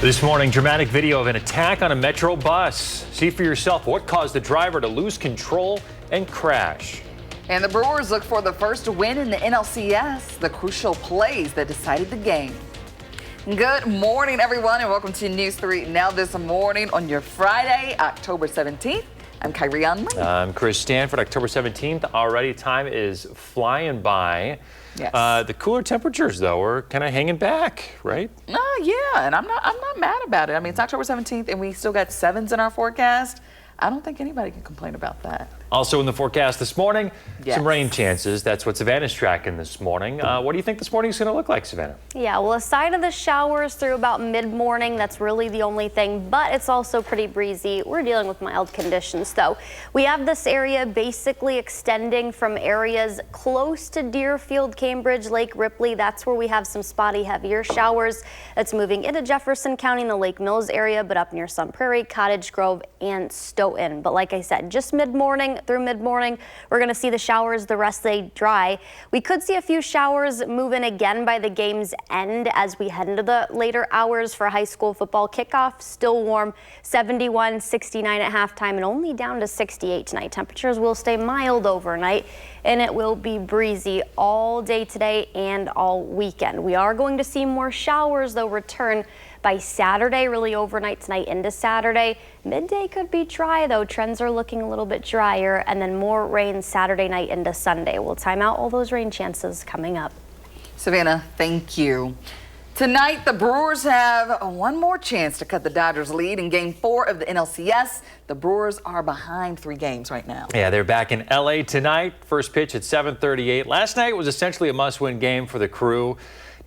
This morning, dramatic video of an attack on a Metro bus. See for yourself what caused the driver to lose control and crash. And the Brewers look for the first win in the NLCS, the crucial plays that decided the game. Good morning, everyone, and welcome to News 3 Now This Morning on your Friday, October 17th. I'm Kyrie Lee. I'm Chris Stanford. October 17th already. Time is flying by. Yes. The cooler temperatures, though, are kind of hanging back, right? Yeah, and I'm not mad about it. I mean, it's October 17th, and we still got 7s in our forecast. I don't think anybody can complain about that. Also in the forecast this morning, Yes. some rain chances. That's what Savannah's tracking this morning. What do you think this morning is going to look like, Savannah? Yeah, well, aside of the showers through about mid-morning, that's really the only thing, but it's also pretty breezy. We're dealing with mild conditions, though. We have this area basically extending from areas close to Deerfield, Cambridge, Lake Ripley. That's where we have some spotty, heavier showers. That's moving into Jefferson County in the Lake Mills area, but up near Sun Prairie, Cottage Grove, and Stoughton. But like I said, just mid-morning through mid-morning, we're going to see the showers the rest of the day dry. We could see a few showers move in again by the game's end as we head into the later hours for high school football kickoff. Still warm, 71, 69 at halftime, and only down to 68 tonight. Temperatures will stay mild overnight, and it will be breezy all day today and all weekend. We are going to see more showers, though, return by Saturday, really overnight tonight into Saturday. Midday could be dry, though. Trends are looking a little bit drier, and then more rain Saturday night into Sunday. We'll time out all those rain chances coming up. Savannah, thank you. Tonight, the Brewers have one more chance to cut the Dodgers' lead in Game 4 of the NLCS. The Brewers are behind 3 games right now. Yeah, they're back in L.A. tonight. First pitch at 7:38. Last night was essentially a must-win game for the Crew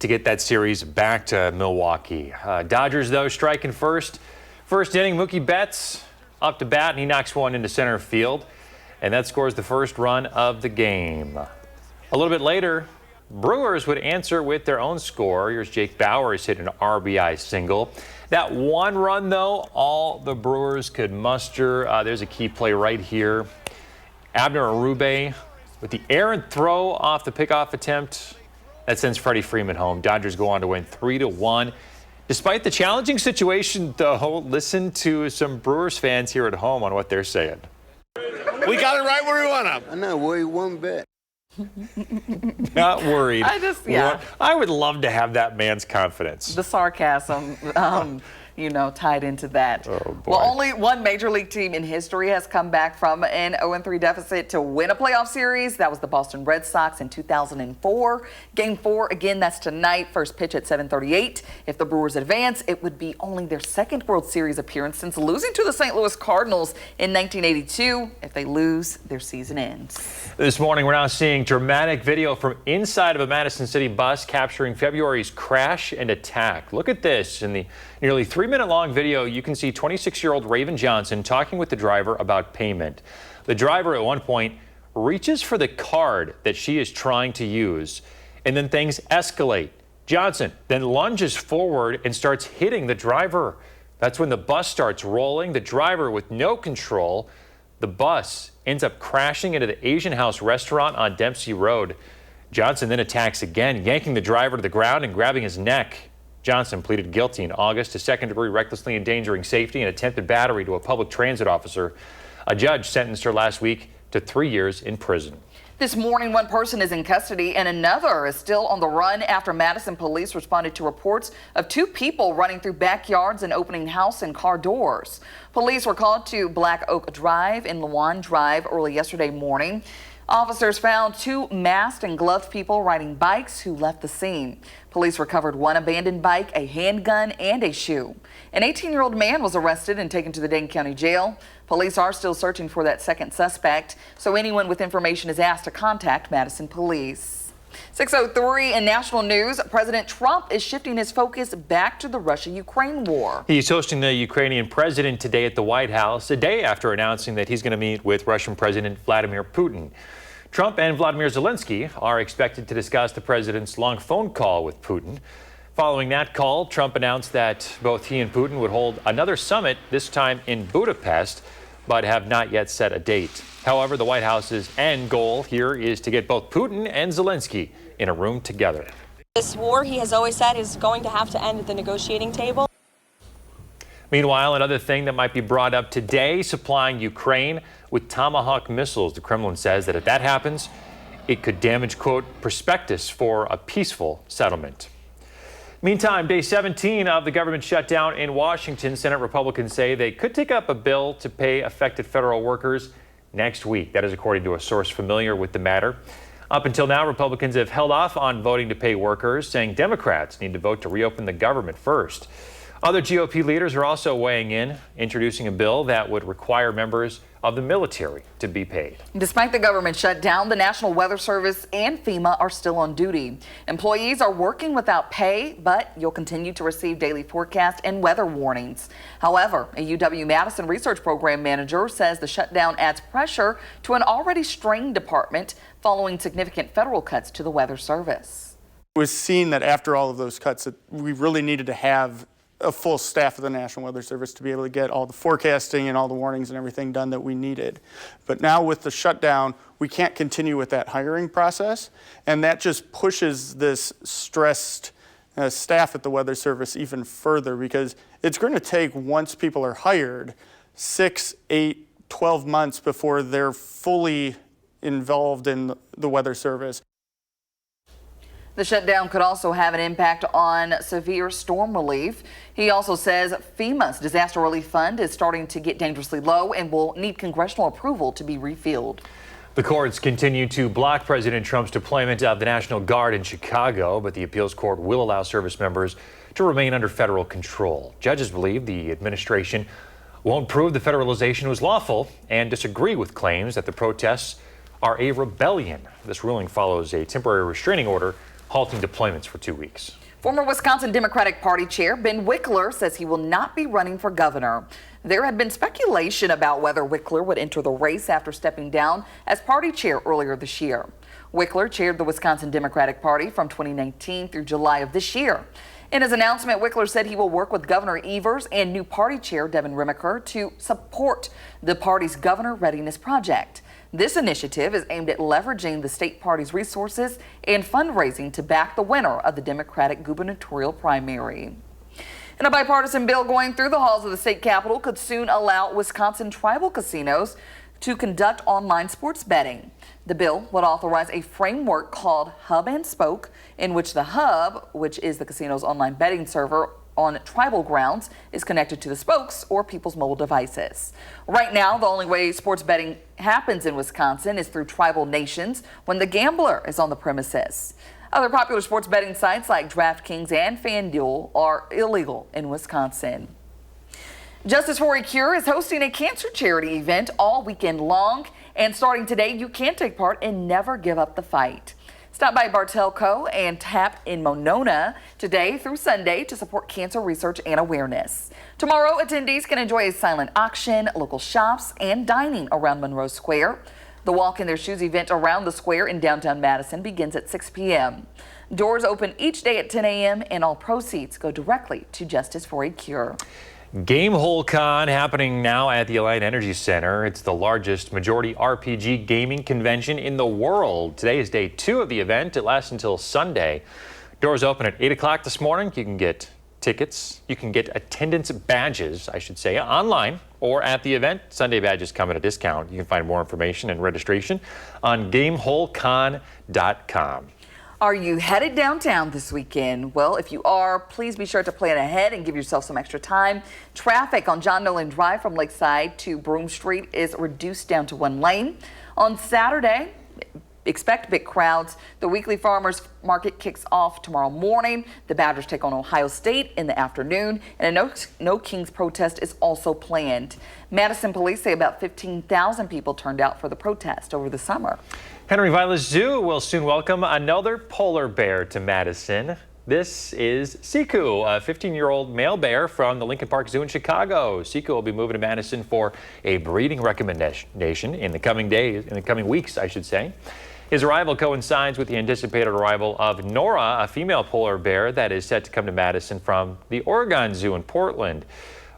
to get that series back to Milwaukee. Dodgers, though, striking first. First inning, Mookie Betts up to bat, and he knocks one into center field, and that scores the first run of the game. A little bit later, Brewers would answer with their own score. Here's Jake Bauers hit an RBI single. That one run, though, all the Brewers could muster. There's a key play right here. Abner Arube with the errant throw off the pickoff attempt. That sends Freddie Freeman home. Dodgers go on to win 3-1. Despite the challenging situation, though, listen to some Brewers fans here at home on what they're saying. We got it right where we want them. I'm not worried one bit. Not worried. Yeah. I would love to have that man's confidence. The sarcasm, tied into that. Oh, boy. Well, only one major league team in history has come back from an 0-3 deficit to win a playoff series. That was the Boston Red Sox in 2004. Game 4, again, that's tonight. First pitch at 7:38. If the Brewers advance, it would be only their second World Series appearance since losing to the St. Louis Cardinals in 1982. If they lose, their season ends. This morning, we're now seeing dramatic video from inside of a Madison City bus capturing February's crash and attack. Look at this. In the nearly 3-minute-long video, you can see 26-year-old Raven Johnson talking with the driver about payment. The driver at one point reaches for the card that she is trying to use, and then things escalate. Johnson then lunges forward and starts hitting the driver. That's when the bus starts rolling. The driver with no control. The bus ends up crashing into the Asian House restaurant on Dempsey Road. Johnson then attacks again, yanking the driver to the ground and grabbing his neck. Johnson pleaded guilty in August to second-degree recklessly endangering safety and attempted battery to a public transit officer. A judge sentenced her last week to 3 years in prison. This morning, one person is in custody and another is still on the run after Madison police responded to reports of 2 people running through backyards and opening house and car doors. Police were called to Black Oak Drive and Lawan Drive early yesterday morning. Officers found 2 masked and gloved people riding bikes who left the scene. Police recovered 1 abandoned bike, a handgun, and a shoe. An 18-year-old man was arrested and taken to the Dane County Jail. Police are still searching for that second suspect, so anyone with information is asked to contact Madison Police. 6:03 in national news, President Trump is shifting his focus back to the Russia-Ukraine war. He's hosting the Ukrainian president today at the White House, a day after announcing that he's going to meet with Russian President Vladimir Putin. Trump and Vladimir Zelensky are expected to discuss the president's long phone call with Putin. Following that call, Trump announced that both he and Putin would hold another summit, this time in Budapest, but have not yet set a date. However, the White House's end goal here is to get both Putin and Zelensky in a room together. This war, he has always said, is going to have to end at the negotiating table. Meanwhile, another thing that might be brought up today, supplying Ukraine with Tomahawk missiles. The Kremlin says that if that happens, it could damage, quote, prospectus for a peaceful settlement. Meantime, day 17 of the government shutdown in Washington. Senate Republicans say they could take up a bill to pay affected federal workers next week. That is according to a source familiar with the matter. Up until now, Republicans have held off on voting to pay workers, saying Democrats need to vote to reopen the government first. Other GOP leaders are also weighing in, introducing a bill that would require members of the military to be paid. Despite the government shutdown, the National Weather Service and FEMA are still on duty. Employees are working without pay, but you'll continue to receive daily forecast and weather warnings. However, a UW-Madison research program manager says the shutdown adds pressure to an already strained department following significant federal cuts to the Weather Service. It was seen that after all of those cuts that we really needed to have a full staff of the National Weather Service to be able to get all the forecasting and all the warnings and everything done that we needed. But now with the shutdown, we can't continue with that hiring process, and that just pushes this stressed staff at the Weather Service even further, because it's going to take, once people are hired, 6, 8, 12 months before they're fully involved in the Weather Service. The shutdown could also have an impact on severe storm relief. He also says FEMA's disaster relief fund is starting to get dangerously low and will need congressional approval to be refilled. The courts continue to block President Trump's deployment of the National Guard in Chicago, but the appeals court will allow service members to remain under federal control. Judges believe the administration won't prove the federalization was lawful and disagree with claims that the protests are a rebellion. This ruling follows a temporary restraining order halting deployments for 2 weeks. Former Wisconsin Democratic Party Chair Ben Wickler says he will not be running for governor. There had been speculation about whether Wickler would enter the race after stepping down as party chair earlier this year. Wickler chaired the Wisconsin Democratic Party from 2019 through July of this year. In his announcement, Wickler said he will work with Governor Evers and new party chair Devin Remaker to support the party's governor readiness project. This initiative is aimed at leveraging the state party's resources and fundraising to back the winner of the Democratic gubernatorial primary. And a bipartisan bill going through the halls of the state capitol could soon allow Wisconsin tribal casinos to conduct online sports betting. The bill would authorize a framework called Hub and Spoke, in which the hub, which is the casino's online betting server on tribal grounds, is connected to the spokes or people's mobile devices. Right now, the only way sports betting happens in Wisconsin is through tribal nations when the gambler is on the premises. Other popular sports betting sites like DraftKings and FanDuel are illegal in Wisconsin. Justice for a Cure is hosting a cancer charity event all weekend long, and starting today, you can take part and never give up the fight. Stop by Bartelco and Tap in Monona today through Sunday to support cancer research and awareness. Tomorrow, attendees can enjoy a silent auction, local shops, and dining around Monroe Square. The Walk in Their Shoes event around the square in downtown Madison begins at 6 p.m. Doors open each day at 10 a.m. and all proceeds go directly to Justice for a Cure. Gamehole Con happening now at the Alliant Energy Center. It's the largest majority RPG gaming convention in the world. Today is day 2 of the event. It lasts until Sunday. Doors open at 8 o'clock this morning. You can get tickets. You can get attendance badges, I should say, online or at the event. Sunday badges come at a discount. You can find more information and registration on GameholeCon.com. Are you headed downtown this weekend? Well, if you are, please be sure to plan ahead and give yourself some extra time. Traffic on John Nolan Drive from Lakeside to Broome Street is reduced down to 1 lane. On Saturday, expect big crowds. The weekly farmers market kicks off tomorrow morning. The Badgers take on Ohio State in the afternoon, and a No Kings protest is also planned. Madison police say about 15,000 people turned out for the protest over the summer. Henry Vilas Zoo will soon welcome another polar bear to Madison. This is Siku, a 15-year-old male bear from the Lincoln Park Zoo in Chicago. Siku will be moving to Madison for a breeding recommendation in the coming weeks, I should say. His arrival coincides with the anticipated arrival of Nora, a female polar bear that is set to come to Madison from the Oregon Zoo in Portland.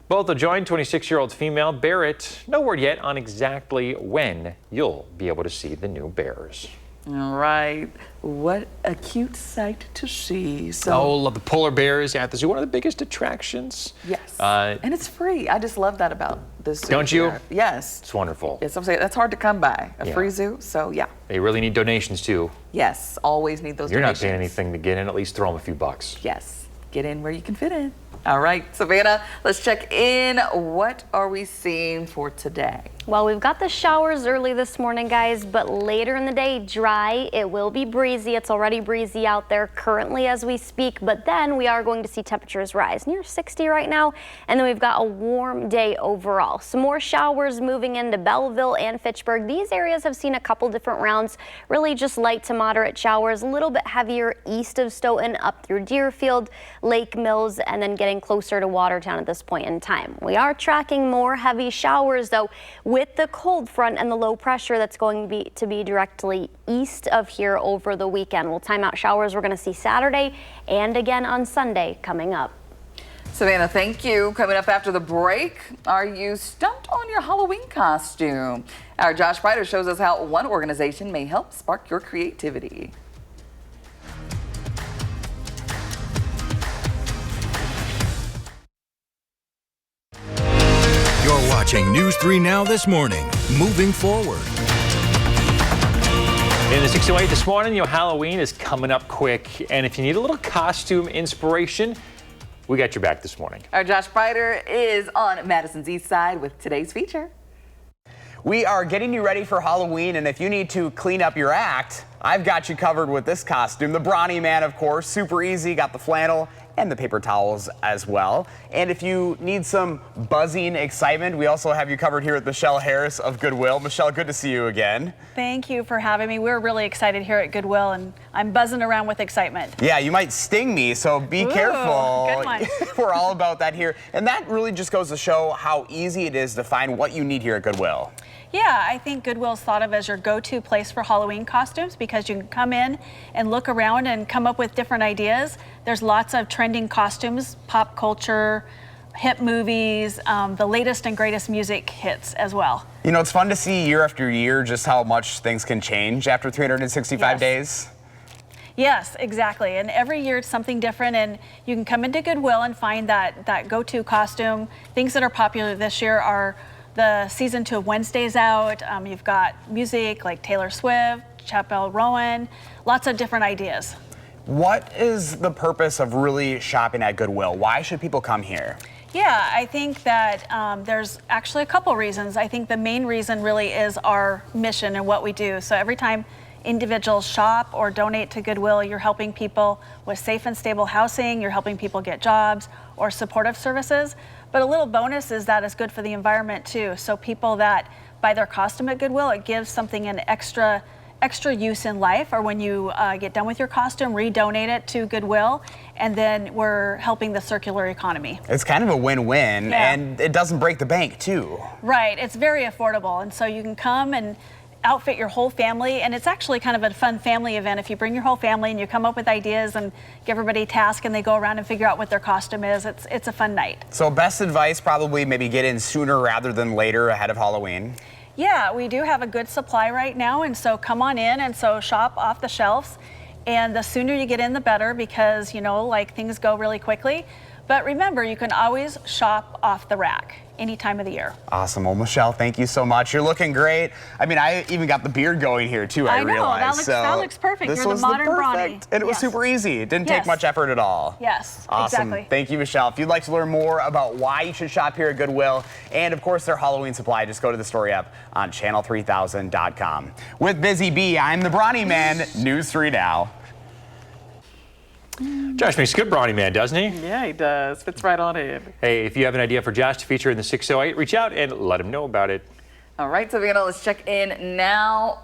Both will join 26-year-old female Barrett. No word yet on exactly when you'll be able to see the new bears. All right. What a cute sight to see. So, Oh, love the polar bears at the zoo. One of the biggest attractions. yes. Uh, And it's free. I just love that about this zoo. Don't you? here. Yes. it's wonderful. Yes, I'm saying that's hard to come by, a Yeah. free zoo. So, yeah. They really need donations too. Yes, always need those You're not donations. paying anything to get in. At least throw them a few bucks. Yes, get in where you can fit in. All right, Savannah, let's check in. What are we seeing for today? Well, we've got the showers early this morning, guys, but later in the day, dry. It will be breezy. It's already breezy out there currently as we speak, but then we are going to see temperatures rise near 60 right now, and then we've got a warm day overall. Some more showers moving into Belleville and Fitchburg. These areas have seen a couple different rounds, really just light to moderate showers, a little bit heavier east of Stoughton up through Deerfield, Lake Mills, and then getting closer to Watertown at this point in time. We are tracking more heavy showers, though, with the cold front and the low pressure that's going to be directly east of here over the weekend. We'll time out showers we're going to see Saturday and again on Sunday coming up. Savannah, thank you. Coming up after the break, are you stumped on your Halloween costume? Our Josh Prider shows us how one organization may help spark your creativity. You're watching News 3 Now this morning. Moving forward. In the 608 this morning, Halloween is coming up quick. And if you need a little costume inspiration, we got your back this morning. Our Josh Prider is on Madison's East Side with today's feature. We are getting you ready for Halloween, and if you need to clean up your act, I've got you covered with this costume. The Brawny Man, of course, super easy, got the flannel and the paper towels as well. And if you need some buzzing excitement, we also have you covered here with Michelle Harris of Goodwill. Michelle, good to see you again. Thank you for having me. We're really excited here at Goodwill, and I'm buzzing around with excitement. Yeah, you might sting me, so be careful. Good one. We're all about that here. And that really just goes to show how easy it is to find what you need here at Goodwill. Yeah, I think Goodwill's thought of as your go-to place for Halloween costumes because you can come in and look around and come up with different ideas. There's lots of trending costumes, pop culture, hit movies, the latest and greatest music hits as well. You know, it's fun to see year after year just how much things can change after 365 days. Yes, exactly. And every year it's something different, and you can come into Goodwill and find that go-to costume. Things that are popular this year are the season 2 of Wednesday's out. You've got music like Taylor Swift, Chappelle Rowan, lots of different ideas. What is the purpose of really shopping at Goodwill? Why should people come here? Yeah, I think that there's actually a couple reasons. I think the main reason really is our mission and what we do. So every time individuals shop or donate to Goodwill, you're helping people with safe and stable housing, you're helping people get jobs or supportive services. But a little bonus is that it's good for the environment too. So people that buy their costume at Goodwill, it gives something an extra use in life, or when you get done with your costume, redonate it to Goodwill, and then we're helping the circular economy. It's kind of a win-win, Yeah. and it doesn't break the bank too. Right, it's very affordable, and so you can come and outfit your whole family, and it's actually kind of a fun family event if you bring your whole family and you come up with ideas and give everybody a task and they go around and figure out what their costume is. It's a fun night. So best advice, probably maybe get in sooner rather than later ahead of Halloween. Yeah, we do have a good supply right now, and so come on in and so shop off the shelves. And the sooner you get in, the better, because, you know, like things go really quickly. But remember, you can always shop off the rack any time of the year. Awesome. Well, Michelle, thank you so much. You're looking great. I mean, I even got the beard going here too, I know, realized. that looks perfect. This You're the was modern perfect. Brawny. And it was Yes. super easy. It didn't take Yes. much effort at all. Yes, Awesome. exactly. Thank you, Michelle. If you'd like to learn more about why you should shop here at Goodwill and, of course, their Halloween supply, just go to the story app on channel3000.com. With Busy Bee, I'm the Brawny Man, News 3 Now. Josh makes a good Brawny Man, doesn't he? Yeah, he does. Fits right on in. Hey, if you have an idea for Josh to feature in the 608, reach out and let him know about it. All right, Savannah, let's check in now.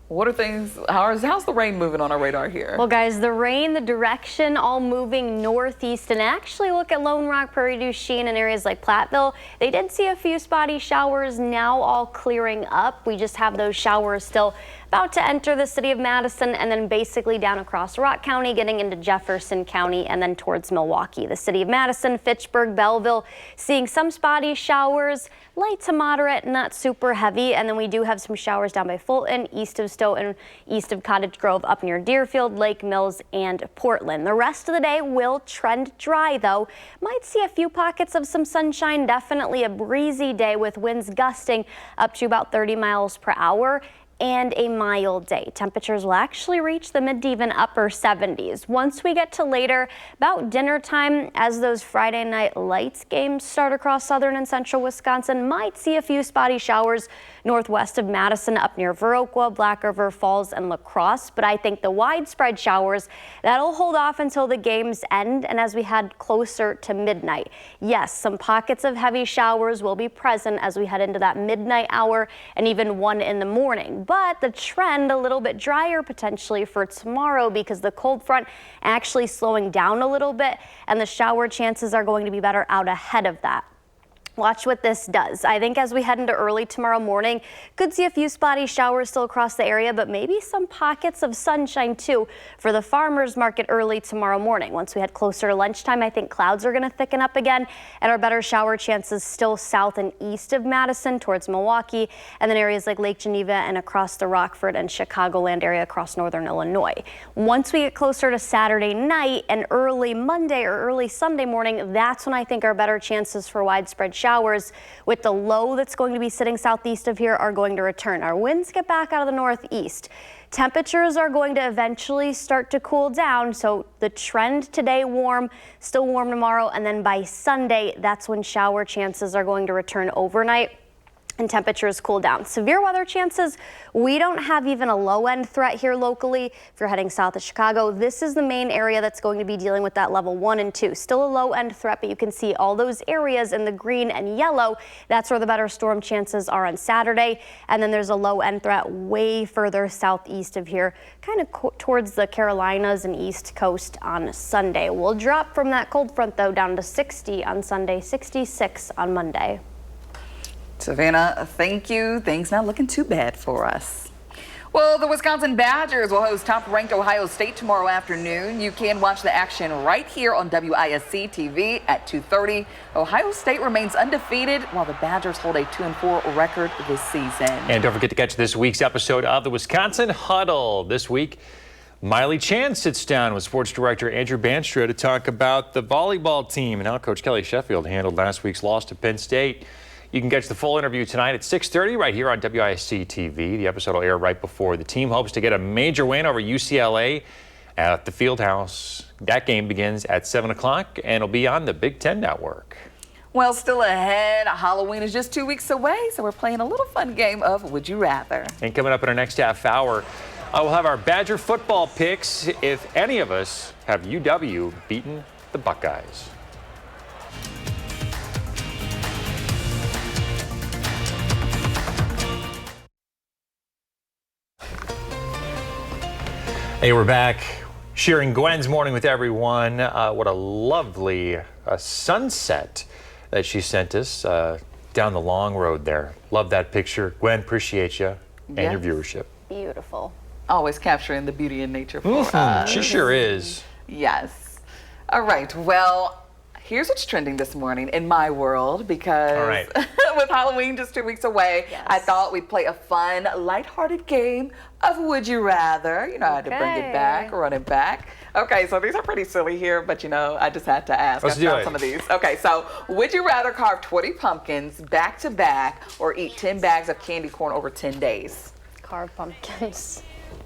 What are things, how's the rain moving on our radar here? Well, guys, the rain, the direction, all moving northeast. And actually, look at Lone Rock, Prairie du Chien, and areas like Platteville. They did see a few spotty showers, now all clearing up. We just have those showers still about to enter the city of Madison and then basically down across Rock County, getting into Jefferson County and then towards Milwaukee. The city of Madison, Fitchburg, Belleville, seeing some spotty showers, light to moderate, not super heavy. And then we do have some showers down by Fulton, east of Stoughton, east of Cottage Grove, up near Deerfield, Lake Mills, and Portland. The rest of the day will trend dry, though. Might see a few pockets of some sunshine. Definitely a breezy day with winds gusting up to about 30 miles per hour. And a mild day. Temperatures will actually reach the mid to even upper 70s. Once we get to later, about dinner time, as those Friday night lights games start across southern and central Wisconsin, might see a few spotty showers northwest of Madison, up near Viroqua, Black River Falls, and La Crosse. But I think the widespread showers, that'll hold off until the games end and as we head closer to midnight. Yes, some pockets of heavy showers will be present as we head into that midnight hour and even 1 in the morning. But the trend a little bit drier potentially for tomorrow because the cold front actually slowing down a little bit and the shower chances are going to be better out ahead of that. Watch what this does. I think as we head into early tomorrow morning, could see a few spotty showers still across the area, but maybe some pockets of sunshine too for the farmers market early tomorrow morning. Once we head closer to lunchtime, I think clouds are going to thicken up again and our better shower chances still south and east of Madison towards Milwaukee and then areas like Lake Geneva and across the Rockford and Chicagoland area across northern Illinois. Once we get closer to Saturday night and early Monday or early Sunday morning, that's when I think our better chances for widespread showers with the low that's going to be sitting southeast of here are going to return. Our winds get back out of the northeast. Temperatures are going to eventually start to cool down. So the trend today warm, still warm tomorrow. And then by Sunday, that's when shower chances are going to return overnight and temperatures cool down. Severe weather chances, we don't have even a low end threat here locally. If you're heading south of Chicago, this is the main area that's going to be dealing with that level 1 and 2. Still a low end threat, but you can see all those areas in the green and yellow. That's where the better storm chances are on Saturday. And then there's a low end threat way further southeast of here, kind of towards the Carolinas and East Coast on Sunday. We'll drop from that cold front though down to 60 on Sunday, 66 on Monday. Savannah, thank you. Things not looking too bad for us. Well, the Wisconsin Badgers will host top-ranked Ohio State tomorrow afternoon. You can watch the action right here on WISC TV at 2:30. Ohio State remains undefeated while the Badgers hold a 2-4 record this season. And don't forget to catch this week's episode of the Wisconsin Huddle. This week, Miley Chan sits down with sports director Andrew Banstra to talk about the volleyball team and how Coach Kelly Sheffield handled last week's loss to Penn State. You can catch the full interview tonight at 6:30 right here on WISC TV. The episode will air right before. The team hopes to get a major win over UCLA at the Fieldhouse. That game begins at 7 o'clock and it'll be on the Big Ten Network. Well, still ahead, Halloween is just 2 weeks away, so we're playing a little fun game of Would You Rather. And coming up in our next half hour, we'll have our Badger football picks if any of us have UW beaten the Buckeyes. Hey, we're back sharing Gwen's morning with everyone. What a lovely sunset that she sent us down the long road there. Love that picture. Gwen, appreciate you and your viewership. Beautiful. Always capturing the beauty in nature for us. She sure is. Yes. All right. Well, here's what's trending this morning in my world because with Halloween just 2 weeks away, I thought we'd play a fun, lighthearted game of Would You Rather. You know, I had to bring it back, run it back. Okay, so these are pretty silly here, but you know, I just had to ask. Let's do it. Some of these. Okay, so would you rather carve 20 pumpkins back to back or eat 10 bags of candy corn over 10 days? Carved pumpkins.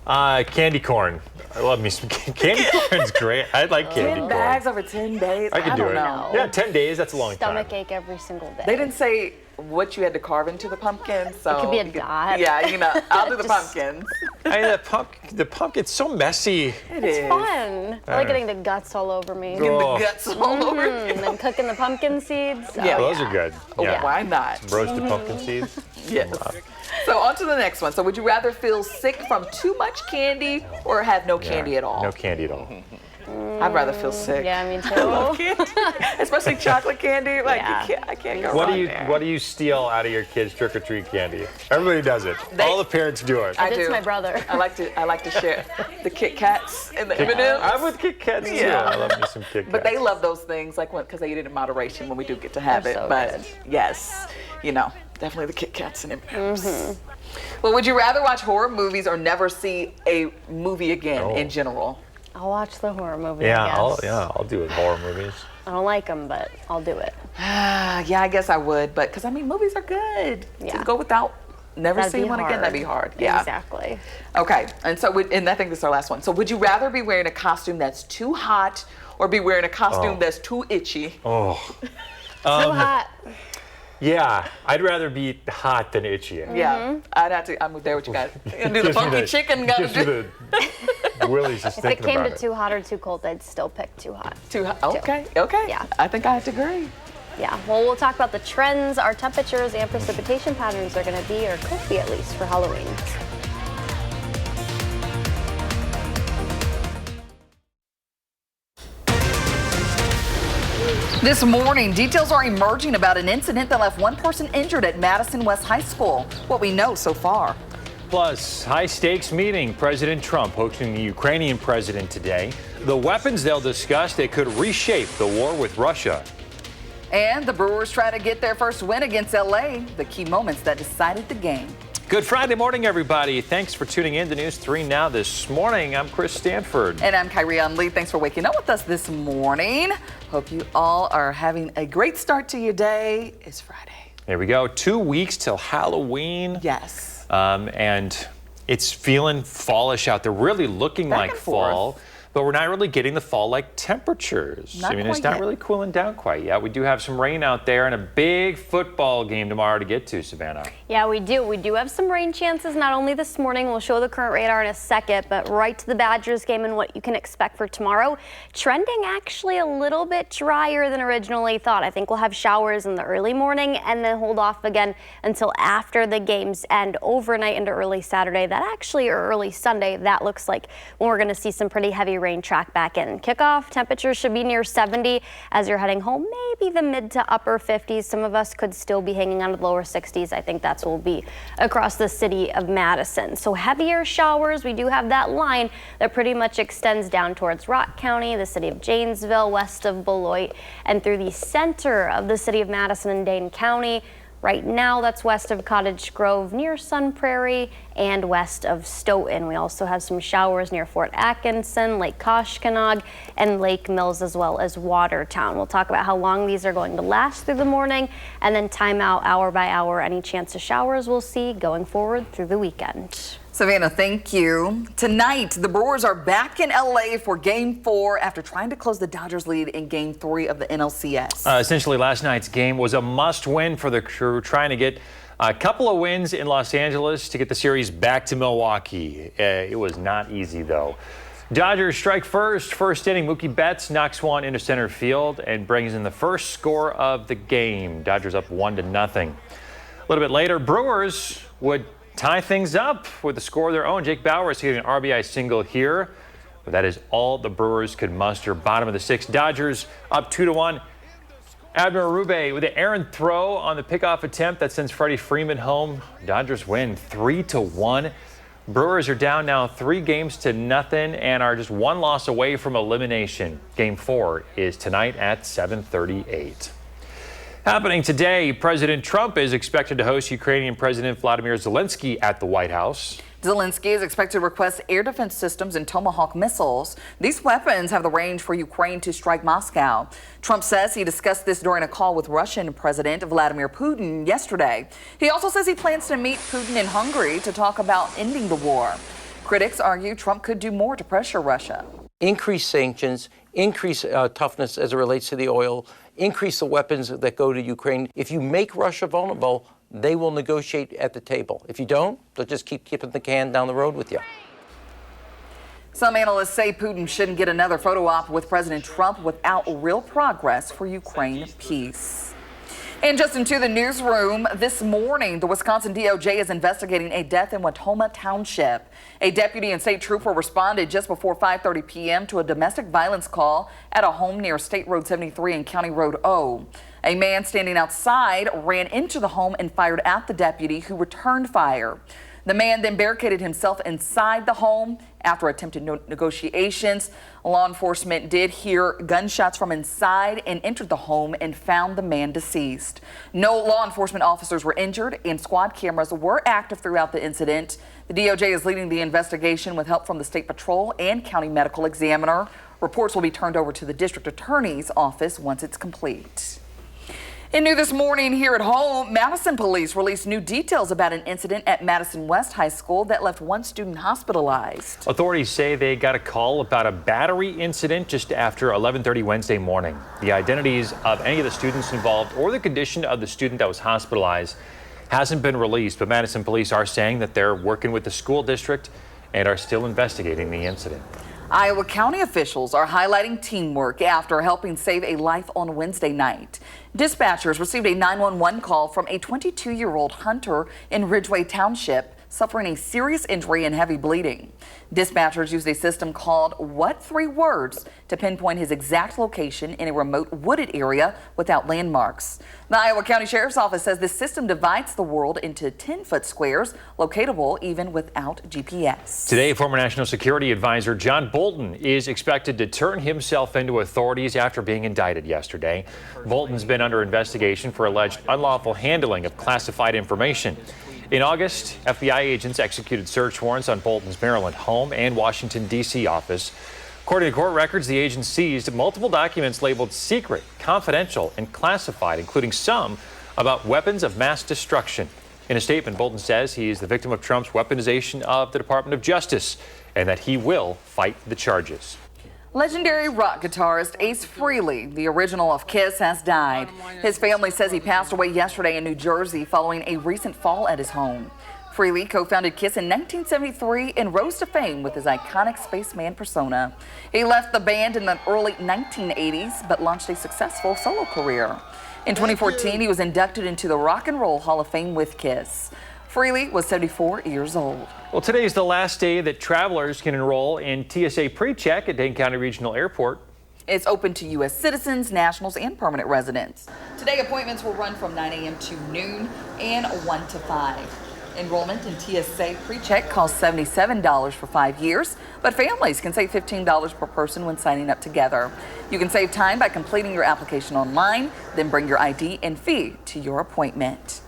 Candy corn. I love me some candy corn's great. I like candy 10 corn. bags over 10 days? I could do don't it. know. Yeah, 10 days, that's a long time. Stomach ache every single day. They didn't say what you had to carve into the pumpkin, so It could be a dot. Yeah, you know, I'll do the pumpkins. I mean, the pumpkin's so messy. It's fun. I like getting the guts all over me. Getting the guts all over you. And then cooking the pumpkin seeds. Yeah. Oh, Those are good. Oh, Yeah. why not? Roasted pumpkin seeds. Yes. So on to the next one. So would you rather feel sick from too much candy or have no candy at all? No candy at all. I'd rather feel sick. Yeah, me too. Especially chocolate candy. Like, Yeah. I can't go What wrong do you there. What do you steal out of your kids' trick or treat candy? Everybody does it. All the parents do it. I It's do. my brother. I like to share the Kit Kats and the M&Ms. I'm with Kit Kats too. Yeah. I love me some Kit Kats. But they love those things, like because they eat it in moderation when we do get to have They're it. so But good. yes, definitely the Kit Kats and M&Ms. Mm-hmm. Well, would you rather watch horror movies or never see a movie again Oh. in general? I'll watch the horror movie. Yeah, I guess. I'll do it. Horror movies. I don't like them, but I'll do it. Yeah, I guess I would, but because movies are good. Yeah. To go without never That'd seeing be one again, hard. that'd be hard. Yeah. Exactly. Okay, and so and I think this is our last one. So would you rather be wearing a costume that's too hot or be wearing a costume that's too itchy? Oh. Too hot. Yeah, I'd rather be hot than itchy. Yeah, I'd have to. I'm there with you guys. And do the Gives me funky chicken. Gotta gives me do the willies just If it thinking came about to it. too hot or too cold, I'd still pick too hot. too hot. Okay, okay. Yeah. I think I have to agree. Yeah, well, we'll talk about the trends, our temperatures, and precipitation patterns are going to be, or could be at least, for Halloween. This morning, details are emerging about an incident that left one person injured at Madison West High School. What we know so far. Plus, high-stakes meeting. President Trump hosting the Ukrainian president today. The weapons they'll discuss that could reshape the war with Russia. And the Brewers try to get their first win against LA, the key moments that decided the game. Good Friday morning, everybody. Thanks for tuning in to News 3 Now this morning. I'm Chris Stanford. And I'm Kyrie Lee. Thanks for waking up with us this morning. Hope you all are having a great start to your day. It's Friday. There we go. 2 weeks till Halloween. Yes. And it's feeling fallish out there, really looking Back like and forth. fall. But we're not really getting the fall-like temperatures. Not it's quite not yet. really cooling down quite yet. We do have some rain out there and a big football game tomorrow to get to, Savannah. Yeah, we do. We do have some rain chances, not only this morning. We'll show the current radar in a second, but right to the Badgers game and what you can expect for tomorrow. Trending actually a little bit drier than originally thought. I think we'll have showers in the early morning and then hold off again until after the games end overnight into early Saturday. That actually, or early Sunday, that looks like when we're going to see some pretty heavy rain track back in. Kickoff temperatures should be near 70 as you're heading home, maybe the mid to upper 50s. Some of us could still be hanging on to the lower 60s. I think that's what will be across the city of Madison. So heavier showers. We do have that line that pretty much extends down towards Rock County, the city of Janesville, west of Beloit, and through the center of the city of Madison and Dane County. Right now, that's west of Cottage Grove, near Sun Prairie, and west of Stoughton. We also have some showers near Fort Atkinson, Lake Koshkonong, and Lake Mills, as well as Watertown. We'll talk about how long these are going to last through the morning, and then time out hour by hour any chance of showers we'll see going forward through the weekend. Savannah, thank you. Tonight, the Brewers are back in LA for Game 4 after trying to close the Dodgers lead in Game 3 of the NLCS. Essentially, last night's game was a must-win for the crew, trying to get a couple of wins in Los Angeles to get the series back to Milwaukee. It was not easy, though. Dodgers strike first inning. Mookie Betts knocks one into center field and brings in the first score of the game. Dodgers up 1-0. A little bit later, Brewers would tie things up with a score of their own. Jake Bauers hitting an RBI single here, but that is all the Brewers could muster. Bottom of the sixth, Dodgers up 2-1. Abner Arube with an errant throw on the pickoff attempt that sends Freddie Freeman home. Dodgers win 3-1. Brewers are down now 3-0 and are just one loss away from elimination. Game 4 is tonight at 7:38. Happening today, President Trump is expected to host Ukrainian President Vladimir Zelensky at the White House. Zelensky is expected to request air defense systems and Tomahawk missiles. These weapons have the range for Ukraine to strike Moscow. Trump says he discussed this during a call with Russian President Vladimir Putin yesterday. He also says he plans to meet Putin in Hungary to talk about ending the war. Critics argue Trump could do more to pressure Russia. Increase sanctions, increase toughness as it relates to the oil, increase the weapons that go to Ukraine. If you make Russia vulnerable, they will negotiate at the table. If you don't, they'll just keep kicking the can down the road with you. Some analysts say Putin shouldn't get another photo op with President Trump without real progress for Ukraine peace. And just into the newsroom this morning, the Wisconsin DOJ is investigating a death in Watoma Township. A deputy and state trooper responded just before 5:30 p.m. to a domestic violence call at a home near State Road 73 and County Road O. A man standing outside ran into the home and fired at the deputy, who returned fire. The man then barricaded himself inside the home. After attempted negotiations, law enforcement did hear gunshots from inside and entered the home and found the man deceased. No law enforcement officers were injured, and squad cameras were active throughout the incident. The DOJ is leading the investigation with help from the State Patrol and County Medical Examiner. Reports will be turned over to the District Attorney's Office once it's complete. And new this morning here at home, Madison police released new details about an incident at Madison West High School that left one student hospitalized. Authorities say they got a call about a battery incident just after 11:30 Wednesday morning. The identities of any of the students involved or the condition of the student that was hospitalized hasn't been released, but Madison police are saying that they're working with the school district and are still investigating the incident. Iowa County officials are highlighting teamwork after helping save a life on Wednesday night. Dispatchers received a 911 call from a 22-year-old hunter in Ridgeway Township suffering a serious injury and heavy bleeding. Dispatchers used a system called What 3 Words to pinpoint his exact location in a remote wooded area without landmarks. The Iowa County Sheriff's Office says this system divides the world into 10-foot squares, locatable even without GPS. Today, former National Security Advisor John Bolton is expected to turn himself into authorities after being indicted yesterday. Bolton's been under investigation for alleged unlawful handling of classified information. In August, FBI agents executed search warrants on Bolton's Maryland home and Washington, D.C. office. According to court records, the agents seized multiple documents labeled secret, confidential, and classified, including some about weapons of mass destruction. In a statement, Bolton says he is the victim of Trump's weaponization of the Department of Justice and that he will fight the charges. Legendary rock guitarist Ace Frehley, the original of Kiss, has died. His family says he passed away yesterday in New Jersey following a recent fall at his home. Frehley co-founded Kiss in 1973 and rose to fame with his iconic spaceman persona. He left the band in the early 1980s but launched a successful solo career. In 2014, he was inducted into the Rock and Roll Hall of Fame with Kiss. Frehley was 74 years old. Well, today is the last day that travelers can enroll in TSA PreCheck at Dane County Regional Airport. It's open to U.S. citizens, nationals, and permanent residents. Today, appointments will run from 9 a.m. to noon and 1 to 5. Enrollment in TSA PreCheck costs $77 for 5 years, but families can save $15 per person when signing up together. You can save time by completing your application online, then bring your ID and fee to your appointment.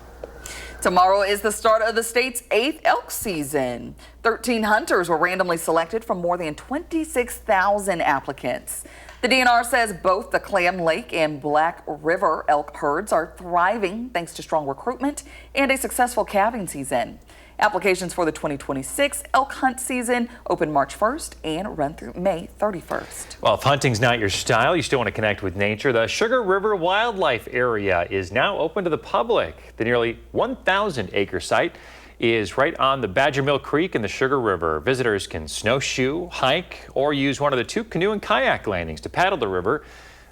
Tomorrow is the start of the state's 8th elk season. 13 hunters were randomly selected from more than 26,000 applicants. The DNR says both the Clam Lake and Black River elk herds are thriving thanks to strong recruitment and a successful calving season. Applications for the 2026 elk hunt season open March 1st and run through May 31st. Well, if hunting's not your style, you still want to connect with nature. The Sugar River Wildlife Area is now open to the public. The nearly 1,000-acre site is right on the Badger Mill Creek in the Sugar River. Visitors can snowshoe, hike, or use one of the 2 canoe and kayak landings to paddle the river.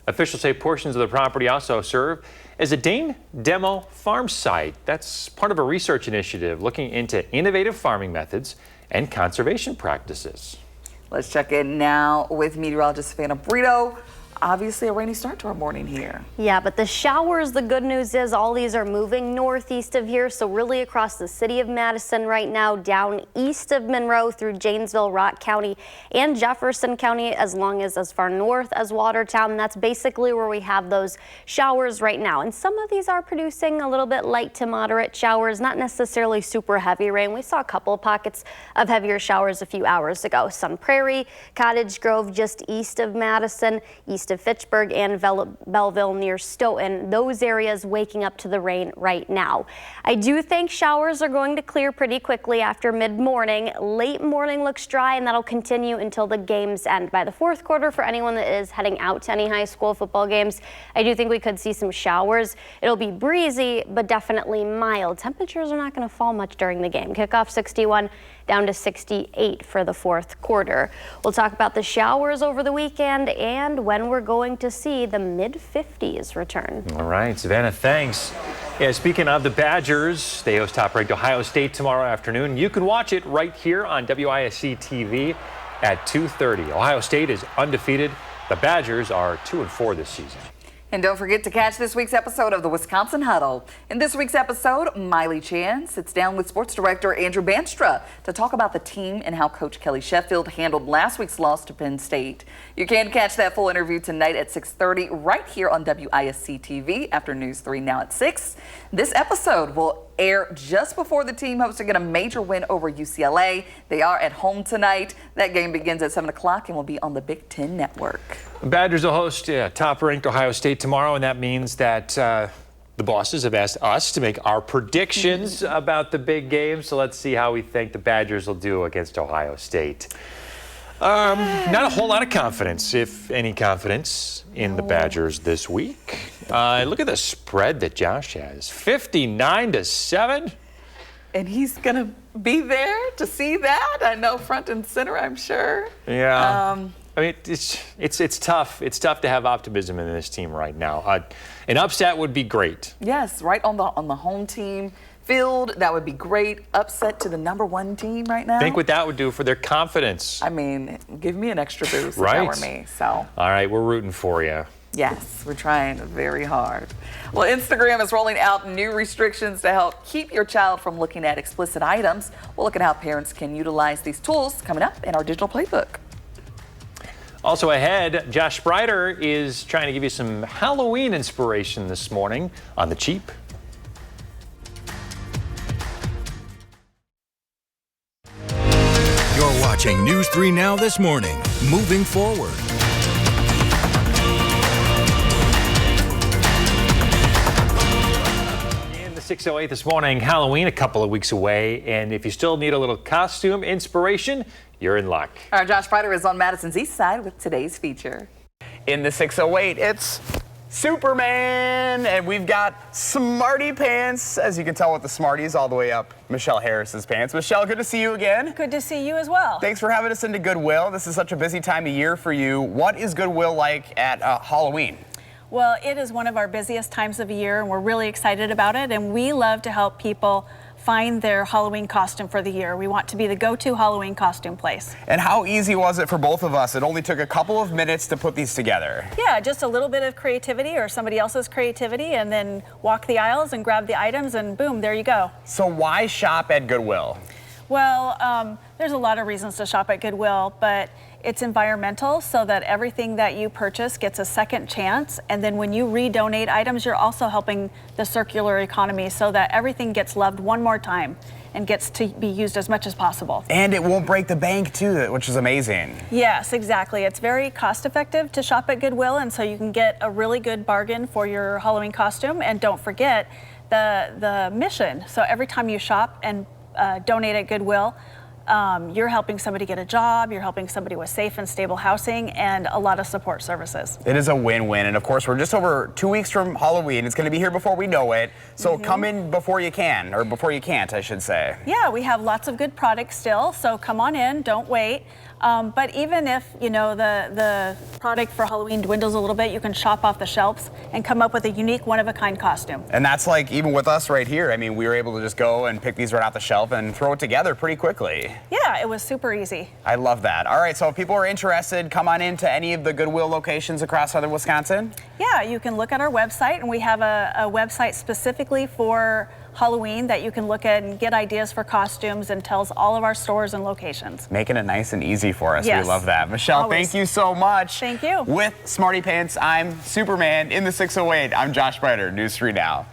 Officials say portions of the property also serve as a Dane demo farm site. That's part of a research initiative looking into innovative farming methods and conservation practices. Let's check in now with meteorologist Savannah Brito. Obviously a rainy start to our morning here. Yeah, but the showers, the good news is all these are moving northeast of here. So really across the city of Madison right now, down east of Monroe through Janesville, Rock County and Jefferson County, as long as far north as Watertown. That's basically where we have those showers right now. And some of these are producing a little bit light to moderate showers, not necessarily super heavy rain. We saw a couple of pockets of heavier showers a few hours ago. Sun Prairie, Cottage Grove just east of Madison, east of Fitchburg and Belleville near Stoughton. Those areas waking up to the rain right now. I do think showers are going to clear pretty quickly after mid-morning. Late morning looks dry and that'll continue until the games end. By the fourth quarter, for anyone that is heading out to any high school football games, I do think we could see some showers. It'll be breezy, but definitely mild. Temperatures are not going to fall much during the game. Kickoff 61, down to 68 for the fourth quarter. We'll talk about the showers over the weekend and when we're going to see the mid-50s return. All right, Savannah, thanks. Yeah, speaking of the Badgers, they host top-ranked Ohio State tomorrow afternoon. You can watch it right here on WISC TV at 2:30. Ohio State is undefeated. The Badgers are 2-4 this season. And don't forget to catch this week's episode of the Wisconsin Huddle. In this week's episode, Miley Chan sits down with sports director Andrew Banstra to talk about the team and how Coach Kelly Sheffield handled last week's loss to Penn State. You can catch that full interview tonight at 6:30 right here on WISC TV after News 3 Now at 6. This episode will air just before the team hopes to get a major win over UCLA. They are at home tonight. That game begins at 7 o'clock and will be on the Big Ten Network. The Badgers will host top-ranked Ohio State tomorrow, and that means that the bosses have asked us to make our predictions about the big game. So let's see how we think the Badgers will do against Ohio State. Not a whole lot of confidence, if any confidence, in the Badgers this week. Look at the spread that Josh has, 59-7. And he's going to be there to see that. I know, front and center, I'm sure. Yeah. I mean, it's tough. It's tough to have optimism in this team right now. An upset would be great. Yes, right on the home team field. That would be great. Upset to the #1 team right now. Think what that would do for their confidence. I mean, give me an extra boost Right. if that were me. So. All right, we're rooting for you. Yes, we're trying very hard. Well, Instagram is rolling out new restrictions to help keep your child from looking at explicit items. We'll look at how parents can utilize these tools coming up in our digital playbook. Also ahead, Josh Sprider is trying to give you some Halloween inspiration this morning on the cheap. You're watching News 3 Now this morning. Moving forward. In the 6:08 this morning, Halloween a couple of weeks away, and if you still need a little costume inspiration, you're in luck. Our Josh Sprider is on Madison's East Side with today's feature. In the 608, it's Superman, and we've got Smarty Pants, as you can tell with the Smarties all the way up Michelle Harris's pants. Michelle, good to see you again. Good to see you as well. Thanks for having us into Goodwill. This is such a busy time of year for you. What is Goodwill like at Halloween? Well, it is one of our busiest times of year, and we're really excited about it, and we love to help people find their Halloween costume for the year. We want to be the go-to Halloween costume place. And how easy was it for both of us? It only took a couple of minutes to put these together. Yeah, just a little bit of creativity or somebody else's creativity, and then walk the aisles and grab the items, and boom, there you go. So why shop at Goodwill? Well, there's a lot of reasons to shop at Goodwill, but it's environmental, so that everything that you purchase gets a second chance. And then when you redonate items, you're also helping the circular economy, so that everything gets loved one more time and gets to be used as much as possible. And it won't break the bank too, which is amazing. Yes, exactly. It's very cost effective to shop at Goodwill, and so you can get a really good bargain for your Halloween costume. And don't forget the mission. So every time you shop and donate at Goodwill, you're helping somebody get a job, you're helping somebody with safe and stable housing, and a lot of support services. It is a win-win, and of course we're just over 2 weeks from Halloween. It's going to be here before we know it, so come in before you can, or before you can't, I should say. Yeah, we have lots of good products still, so come on in, don't wait. But even if, you know, the product for Halloween dwindles a little bit, you can shop off the shelves and come up with a unique one-of-a-kind costume. And that's like, even with us right here, I mean, we were able to just go and pick these right off the shelf and throw it together pretty quickly. Yeah, it was super easy. I love that. All right, so if people are interested, come on into any of the Goodwill locations across southern Wisconsin. Yeah, you can look at our website, and we have a website specifically for Halloween that you can look at and get ideas for costumes, and tells all of our stores and locations. Making it nice and easy for us. Yes. We love that. Michelle, Always. thank you so much. Thank you. With Smarty Pants, I'm Superman. In the 608, I'm Josh Sprider, News 3 Now.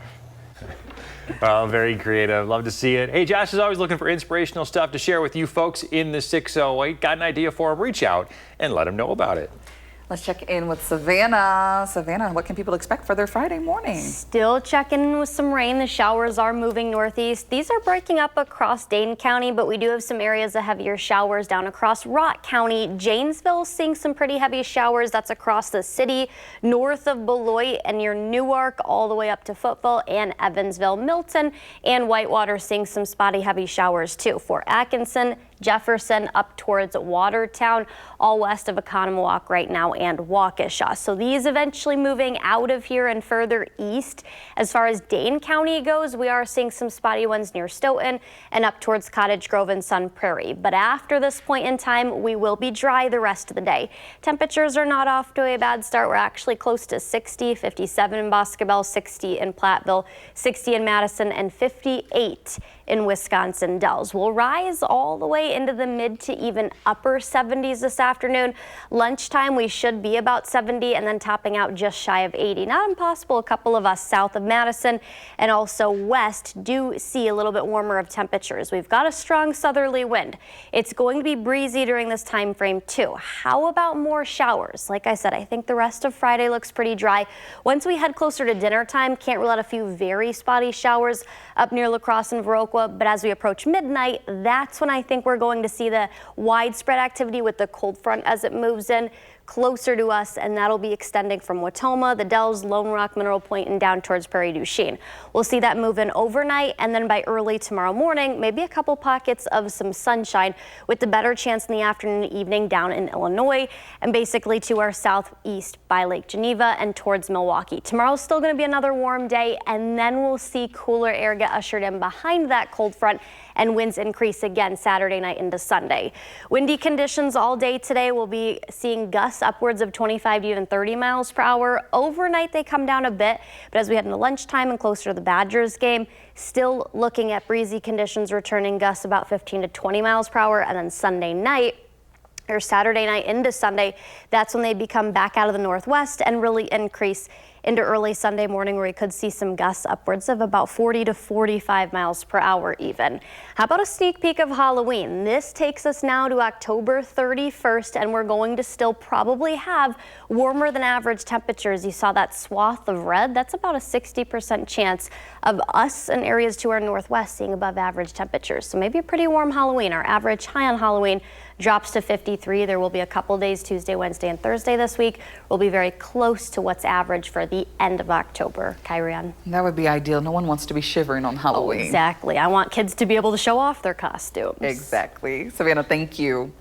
Oh, very creative. Love to see it. Hey, Josh is always looking for inspirational stuff to share with you folks in the 608. Got an idea for him? Reach out and let him know about it. Let's check in with Savannah. Savannah, what can people expect for their Friday morning? Still checking in with some rain. The showers are moving northeast. These are breaking up across Dane County, but we do have some areas of heavier showers down across Rock County. Janesville seeing some pretty heavy showers. That's across the city, north of Beloit and near Newark, all the way up to Football and Evansville. Milton and Whitewater seeing some spotty heavy showers too. For Atkinson, Jefferson, up towards Watertown, all west of Economowoc right now, and Waukesha. So these eventually moving out of here and further east. As far as Dane County goes, we are seeing some spotty ones near Stoughton and up towards Cottage Grove and Sun Prairie. But after this point in time, we will be dry the rest of the day. Temperatures are not off to a bad start. We're actually close to 60, 57 in Boscobel, 60 in Platteville, 60 in Madison, and 58 in Wisconsin Dells. We'll rise all the way into the mid to even upper 70s this afternoon. Lunchtime, we should be about 70 and then topping out just shy of 80. Not impossible. A couple of us south of Madison and also west do see a little bit warmer of temperatures. We've got a strong southerly wind. It's going to be breezy during this time frame too. How about more showers? Like I said, I think the rest of Friday looks pretty dry. Once we head closer to dinner time, can't rule out a few very spotty showers up near La Crosse and Viroqua. But as we approach midnight, that's when I think we're going to see the widespread activity with the cold front as it moves in closer to us, and that'll be extending from Watoma, the Dells, Lone Rock, Mineral Point, and down towards Prairie du Chien. We'll see that move in overnight, and then by early tomorrow morning, maybe a couple pockets of some sunshine with the better chance in the afternoon and evening down in Illinois and basically to our southeast by Lake Geneva and towards Milwaukee. Tomorrow's still going to be another warm day, and then we'll see cooler air get ushered in behind that cold front and winds increase again Saturday night into Sunday. Windy conditions all day today. We'll be seeing gusts upwards of 25 to even 30 miles per hour. Overnight, they come down a bit, but as we head into lunchtime and closer to the Badgers game, still looking at breezy conditions, returning gusts about 15 to 20 miles per hour. And then Sunday night, or Saturday night into Sunday, that's when they become back out of the northwest and really increase into early Sunday morning, where we could see some gusts upwards of about 40 to 45 miles per hour even. How about a sneak peek of Halloween? This takes us now to October 31st, and we're going to still probably have warmer than average temperatures. You saw that swath of red. That's about a 60% chance of us in areas to our northwest seeing above average temperatures. So maybe a pretty warm Halloween. Our average high on Halloween drops to 53. There will be a couple days, Tuesday, Wednesday, and Thursday this week. We'll be very close to what's average for the end of October. Kyrian. That would be ideal. No one wants to be shivering on Halloween. Oh, exactly. I want kids to be able to show off their costumes. Exactly. Savannah, thank you.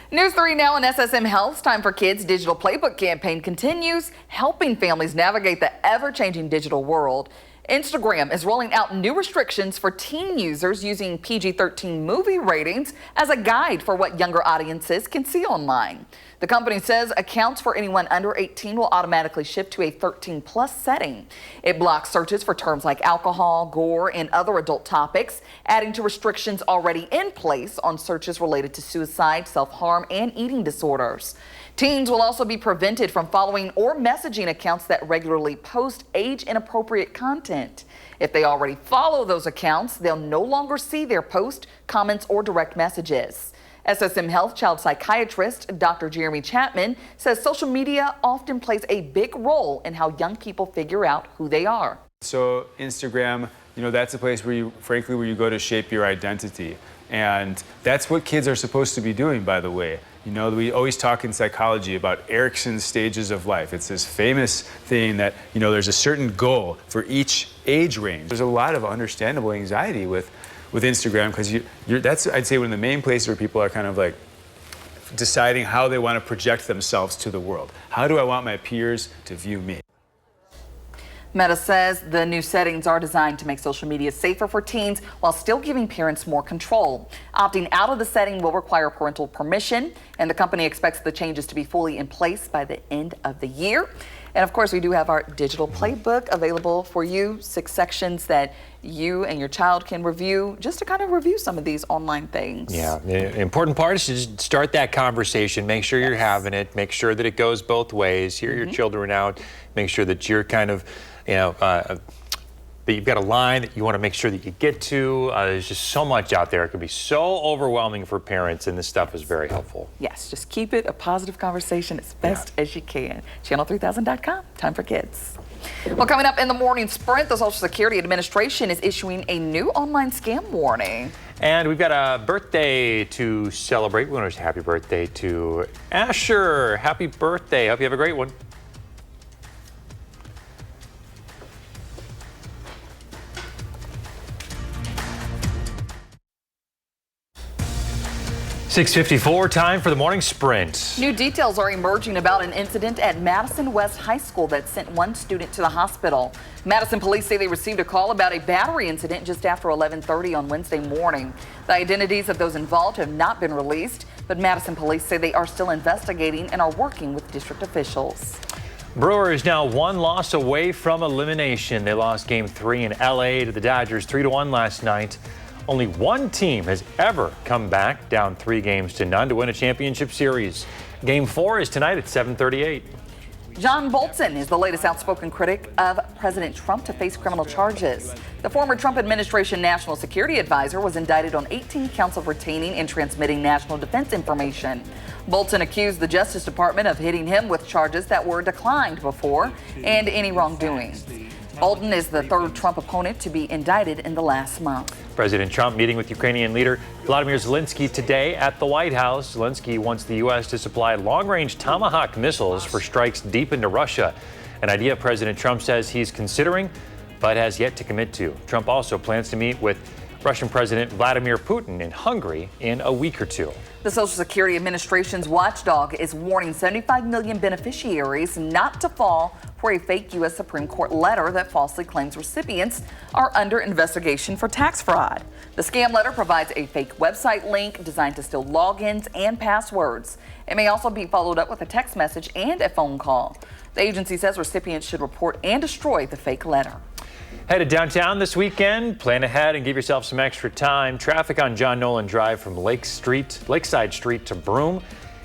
News 3 now on SSM Health's Time for Kids digital playbook campaign continues, helping families navigate the ever-changing digital world. Instagram is rolling out new restrictions for teen users using PG-13 movie ratings as a guide for what younger audiences can see online. The company says accounts for anyone under 18 will automatically shift to a 13+ setting. It blocks searches for terms like alcohol, gore, and other adult topics, adding to restrictions already in place on searches related to suicide, self-harm, and eating disorders. Teens will also be prevented from following or messaging accounts that regularly post age-inappropriate content. If they already follow those accounts, they'll no longer see their post, comments, or direct messages. SSM Health child psychiatrist Dr. Jeremy Chapman says social media often plays a big role in how young people figure out who they are. So Instagram, that's a place where where you go to shape your identity. And that's what kids are supposed to be doing, by the way. We always talk in psychology about Erikson's stages of life. It's this famous thing that, there's a certain goal for each age range. There's a lot of understandable anxiety with Instagram because that's, I'd say, one of the main places where people are kind of like deciding how they want to project themselves to the world. How do I want my peers to view me? Meta says the new settings are designed to make social media safer for teens while still giving parents more control. Opting out of the setting will require parental permission, and the company expects the changes to be fully in place by the end of the year. And of course, we do have our digital playbook available for you, 6 sections that you and your child can review just to kind of review some of these online things. Yeah, the important part is to just start that conversation. Make sure you're having it. Make sure that it goes both ways. Hear your children out. Make sure that you're kind of, that you've got a line that you want to make sure that you get to. There's just so much out there. It can be so overwhelming for parents, and this stuff is very helpful. Yes, just keep it a positive conversation as best as you can. Channel3000.com, time for kids. Well, coming up in the morning sprint, the Social Security Administration is issuing a new online scam warning. And we've got a birthday to celebrate. We want to wish happy birthday to Asher. Happy birthday. Hope you have a great one. .654, time for the morning sprint. New details are emerging about an incident at Madison West High School that sent one student to the hospital. Madison police say they received a call about a battery incident just after 11:30 on Wednesday morning. The identities of those involved have not been released, but Madison police say they are still investigating and are working with district officials. Brewers now one loss away from elimination. They lost Game 3 in LA to the Dodgers 3-1 last night. Only one team has ever come back down 3-0 to win a championship series. Game 4 is tonight at 7:38. John Bolton is the latest outspoken critic of President Trump to face criminal charges. The former Trump administration national security advisor was indicted on 18 counts of retaining and transmitting national defense information. Bolton accused the Justice Department of hitting him with charges that were declined before and any wrongdoing. Bolton is the third Trump opponent to be indicted in the last month. President Trump meeting with Ukrainian leader Vladimir Zelensky today at the White House. Zelensky wants the U.S. to supply long-range Tomahawk missiles for strikes deep into Russia, an idea President Trump says he's considering but has yet to commit to. Trump also plans to meet with Russian President Vladimir Putin in Hungary in a week or two. The Social Security Administration's watchdog is warning 75 million beneficiaries not to fall for a fake U.S. Supreme Court letter that falsely claims recipients are under investigation for tax fraud. The scam letter provides a fake website link designed to steal logins and passwords. It may also be followed up with a text message and a phone call. The agency says recipients should report and destroy the fake letter. Headed downtown this weekend, plan ahead and give yourself some extra time. Traffic on John Nolan Drive from Lakeside Street to Broome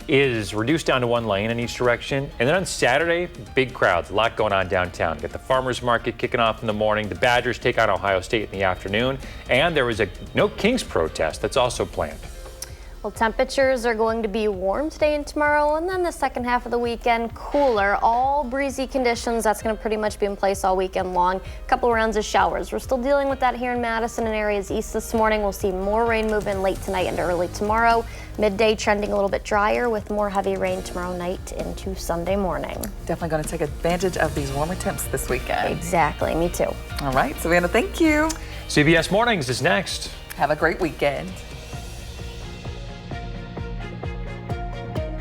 is reduced down to one lane in each direction. And then on Saturday, big crowds, a lot going on downtown. Got the farmers market kicking off in the morning. The Badgers take on Ohio State in the afternoon. And there was a No Kings protest that's also planned. Well, temperatures are going to be warm today and tomorrow, and then the second half of the weekend cooler. All breezy conditions. That's going to pretty much be in place all weekend long. A couple rounds of showers. We're still dealing with that here in Madison and areas east this morning. We'll see more rain move in late tonight into early tomorrow. Midday trending a little bit drier with more heavy rain tomorrow night into Sunday morning. Definitely going to take advantage of these warmer temps this weekend. Exactly. Me too. All right, Savannah, thank you. CBS Mornings is next. Have a great weekend.